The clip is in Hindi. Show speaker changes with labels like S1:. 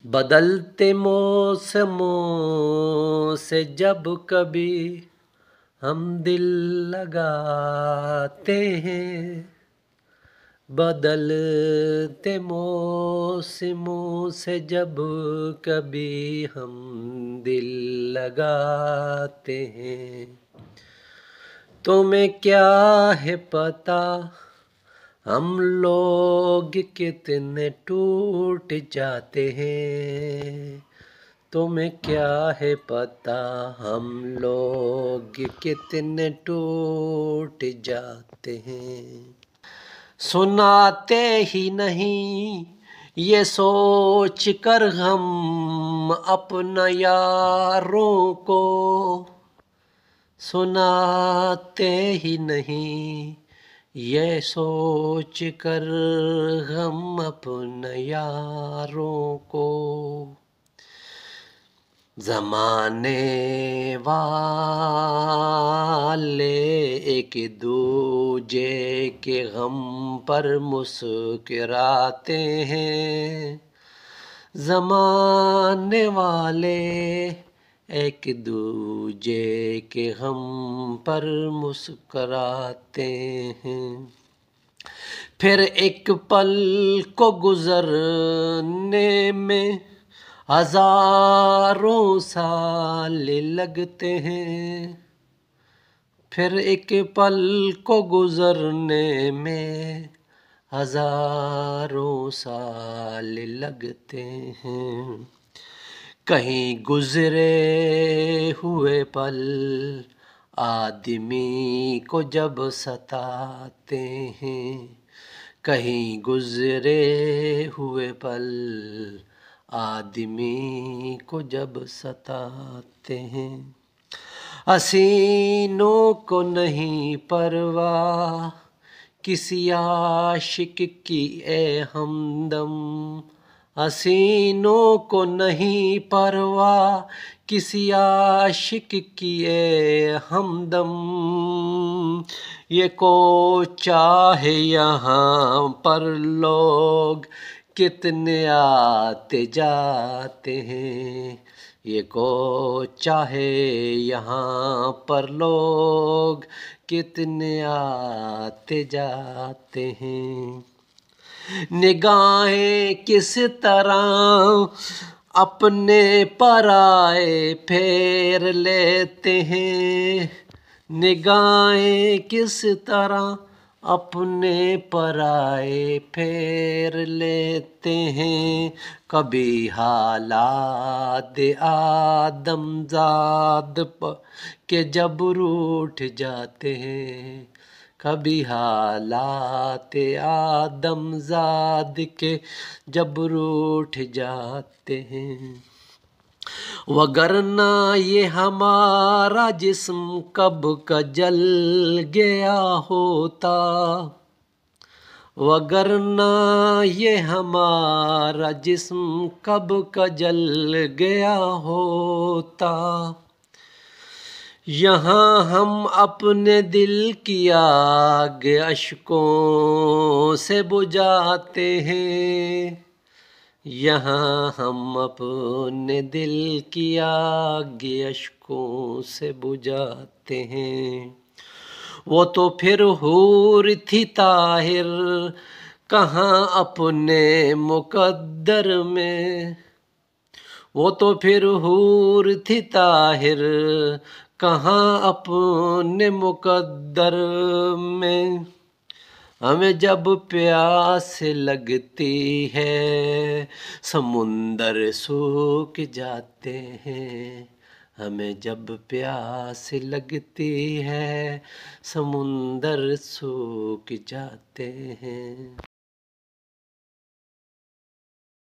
S1: बदलते मौसमों से जब कभी हम दिल लगाते हैं, बदलते मौसमों से जब कभी हम दिल लगाते हैं, तुम्हें क्या है पता हम लोग कितने टूट जाते हैं। तुम्हें क्या है पता हम लोग कितने टूट जाते हैं। सुनाते ही नहीं ये सोच कर हम अपना यारों को, सुनाते ही नहीं ये सोच कर हम अपने यारों को। ज़माने वाले एक दूजे के गम पर मुस्कुराते हैं, ज़माने वाले एक दूजे के गम पर मुस्कुराते हैं। फिर एक पल को गुजरने में हजारों साल लगते हैं, फिर एक पल को गुजरने में हजारों साल लगते हैं। कहीं गुजरे हुए पल आदमी को जब सताते हैं, कहीं गुजरे हुए पल आदमी को जब सताते हैं। हसीनों को नहीं परवाह किसी आशिक की ए हमदम, हसीनों को नहीं परवाह किसी आशिक की ए हमदम। ये को चाहे यहाँ पर लोग कितने आते जाते हैं, ये को चाहे यहाँ पर लोग कितने आते जाते हैं। निगाहें किस तरह अपने पराए फेर लेते हैं, निगाहें किस तरह अपने पराए फेर लेते हैं। कभी हालात आदमजाद के जब रूठ जाते हैं, कभी हालात आदमजाद के जब रूठ जाते हैं। वगरना ये हमारा जिस्म कब का जल गया होता, वगरना ये हमारा जिस्म कब का जल गया होता। यहाँ हम अपने दिल की आग अश्कों से बुझाते हैं, यहाँ हम अपने दिल की आग अश्कों से बुझाते हैं। वो तो फिर हूर थी ताहिर कहाँ अपने मुकद्दर में, वो तो फिर हूर थी ताहिर कहाँ अपने मुकद्दर में। हमें जब प्यास लगती है समुंदर सूख जाते हैं, हमें जब प्यास लगती है समुंदर सूख जाते हैं।